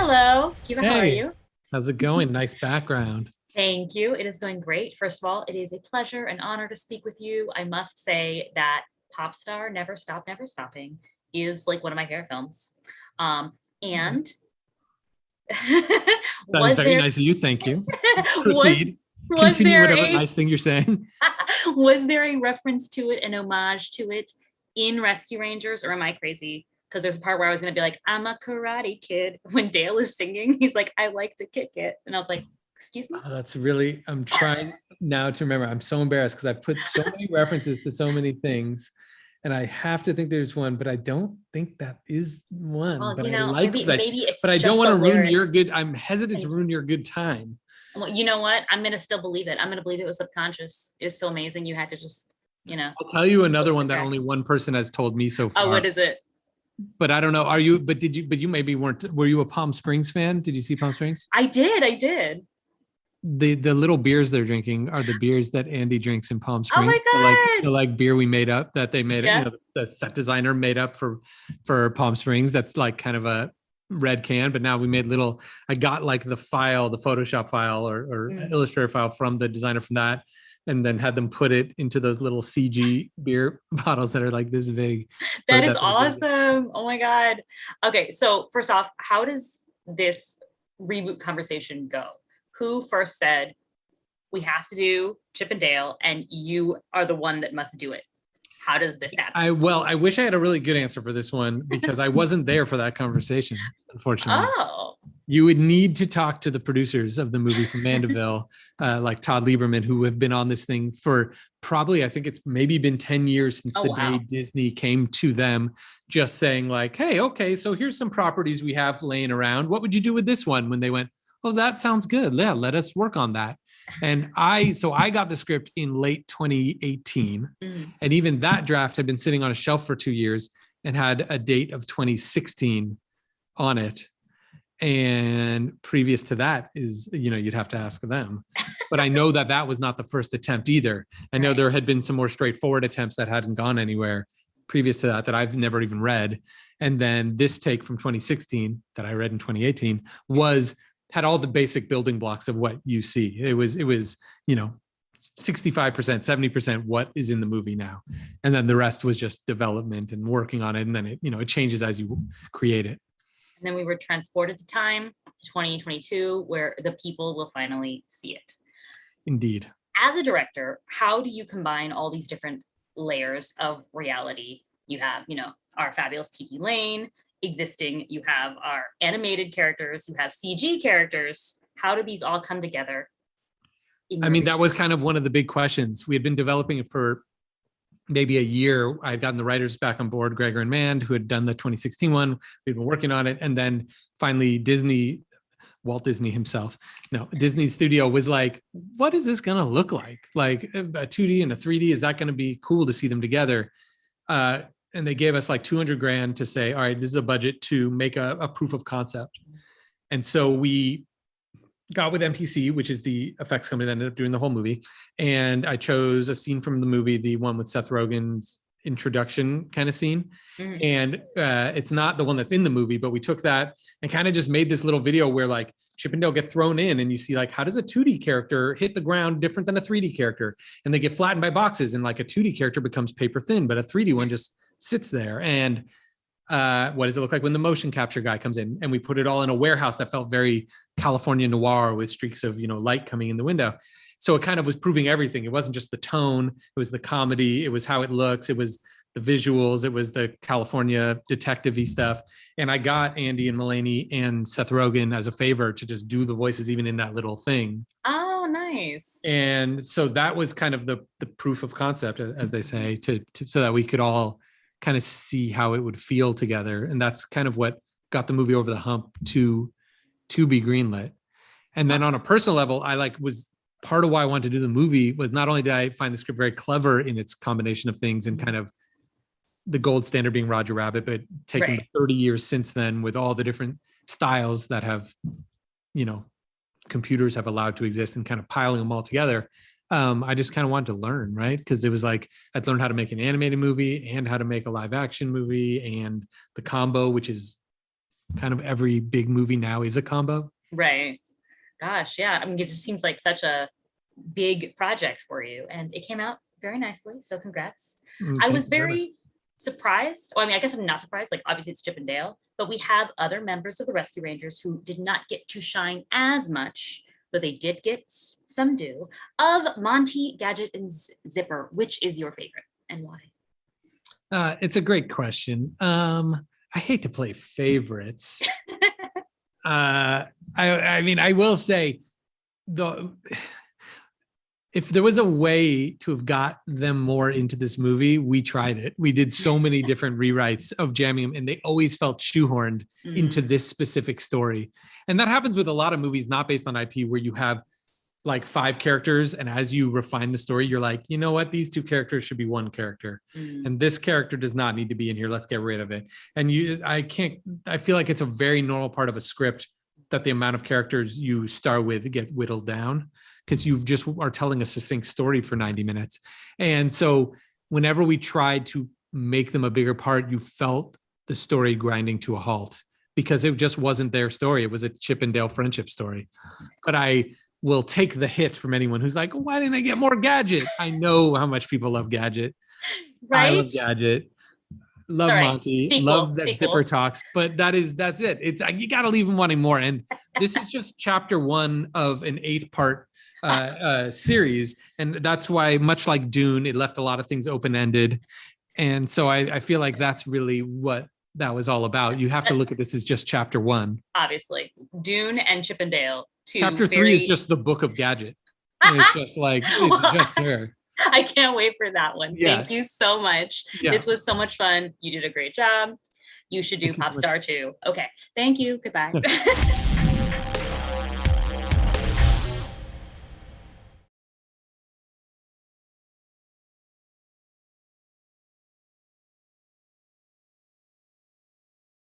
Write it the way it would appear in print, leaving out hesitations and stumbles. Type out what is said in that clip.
Hello, Kiva, how are Hey, you? how's it going? Nice background. Thank you. It is going great. First of all, it is a pleasure and honor to speak with you. I must say that Pop Star Never Stop, Never Stopping is like one of my favorite films. And That is was very there nice of you. Thank you. was Proceed. was Continue there whatever a nice thing you're saying. was there a reference to it, an homage to it in Rescue Rangers, or am I crazy? Because there's a part where I was going to be like, I'm a karate kid. When Dale is singing, he's like, I like to kick it. And I was like, excuse me? Oh, I'm trying now to remember. I'm so embarrassed because I've put so many references to so many things. And I have to think there's one, but I don't think that is one. Well, But I like maybe that. maybe But it's I don't just want the to ruin your good. lyrics. I'm hesitant to And ruin your good time. well, you know what? I'm gonna still believe it. I'm gonna believe it was subconscious. It was so amazing. You had to just, I'll tell you slip another through one the that only cracks. one person has told me so Oh, what far. is it? But I don't know. Are you? But you maybe weren't. Were you a Palm Springs fan? Did you see Palm Springs? I did. The little beers they're drinking are the beers that Andy drinks in Palm Oh Springs. my The God. like beer we made up that they made it, Yeah. the set designer made up for Palm Springs. That's like kind of a red can, but now we made little. I got like the file, the Photoshop file or Mm. Illustrator file from the designer from that, and then had them put it into those little CG beer bottles that are like this big for That is that they did. awesome. Oh my God. Okay, so first off, how does this reboot conversation go? Who first said we have to do Chip and Dale, and you are the one that must do it? How does this happen? I wish I had a really good answer for this one because I wasn't there for that conversation, unfortunately. Oh, You would need to talk to the producers of the movie from Mandeville, like Todd Lieberman, who have been on this thing for probably, I think it's maybe been 10 years since oh the day wow. Disney came to them, just saying, like, hey, okay, so here's some properties we have laying around. What would you do with this one? When they went, oh, that sounds good. Yeah, let us work on that. And I got the script in late 2018. Mm. And even that draft had been sitting on a shelf for 2 years and had a date of 2016 on it. And previous to that is, you'd have to ask them. But I know that that was not the first attempt either. I know Right. there had been some more straightforward attempts that hadn't gone anywhere previous to that I've never even read. And then this take from 2016 that I read in 2018 had all the basic building blocks of what you see. It was 65%, 70% what is in the movie now. And then the rest was just development and working on it. And then it changes as you create it. And then we were transported to time to 2022, where the people will finally see it. Indeed. As a director, how do you combine all these different layers of reality? You have, our fabulous Kiki Lane existing, you have our animated characters, you have CG characters. How do these all come together in I your mean, that vision? was kind of one of the big questions. We had been developing it for maybe a year. I had gotten the writers back on board, Gregor and Mand, who had done the 2016 one. We'd been working on it. And then finally Walt Disney himself, Disney Studio was like, what is this going to look like? Like a 2D and a 3D, is that going to be cool to see them together? And they gave us like 200 grand to say, all right, this is a budget to make a proof of concept. And so we got with MPC, which is the effects company that ended up doing the whole movie. And I chose a scene from the movie, the one with Seth Rogen's introduction kind of scene. Mm. And it's not the one that's in the movie, but we took that and kind of just made this little video where like Chip and Dale get thrown in and you see like, how does a 2D character hit the ground different than a 3D character? And they get flattened by boxes, and like a 2D character becomes paper thin, but a 3D one just sits there. And what does it look like when the motion capture guy comes in? And we put it all in a warehouse that felt very California noir with streaks of light coming in the window. So it kind of was proving everything. It wasn't just the tone, it was the comedy, it was how it looks, it was the visuals, it was the California detective-y stuff. And I got Andy and Mulaney and Seth Rogen as a favor to just do the voices even in that little thing. Oh, nice. And so that was kind of the proof of concept, as they say, to so that we could all kind of see how it would feel together. And that's kind of what got the movie over the hump to be greenlit. And then on a personal level, I was part of why I wanted to do the movie was not only did I find the script very clever in its combination of things and kind of the gold standard being Roger Rabbit, but taking Right. 30 years since then with all the different styles that have, computers have allowed to exist and kind of piling them all together. I just kind of wanted to learn, right? Because it was like I'd learned how to make an animated movie and how to make a live action movie, and the combo, which is kind of every big movie now is a combo. Right. Gosh, yeah. I mean, it just seems like such a big project for you, and it came out very nicely. So congrats. I Thank was you very much. very surprised. Well, I mean, I guess I'm not surprised. Like, obviously, it's Chip and Dale, but we have other members of the Rescue Rangers who did not get to shine as much, but they did get some due. Of Monty, Gadget, and Zipper, which is your favorite and why? It's a great question. I hate to play favorites. I mean, I will say the if there was a way to have got them more into this movie, we tried it. We did so many different rewrites of jamming them, and they always felt shoehorned into this specific story. And that happens with a lot of movies not based on IP, where you have like 5 characters, and as you refine the story, you're like, you know what, these 2 characters should be 1 character, and this character does not need to be in here, let's get rid of it. And I feel like it's a very normal part of a script that the amount of characters you start with get whittled down, because you just are telling a succinct story for 90 minutes. And so whenever we tried to make them a bigger part, you felt the story grinding to a halt, because it just wasn't their story. It was a Chip and Dale friendship story. But I will take the hit from anyone who's like, why didn't I get more Gadget? I know how much people love Gadget. Right? I love Gadget. Love Sorry, Monty. Love that Zipper talks. But that's it. It's you got to leave them wanting more. And this is just chapter 1 of an 8-part series. And that's why, much like Dune, it left a lot of things open-ended. And so I feel like that's really what that was all about. You have to look at this as just chapter 1. Obviously, Dune and Chip and Dale. Chapter 3 is just the book of Gadget. And it's just like, it's just her. I can't wait for that one. Yeah. Thank you so much. Yeah. This was so much fun. You did a great job. You should do Pop Star too. Okay. Thank you. Goodbye.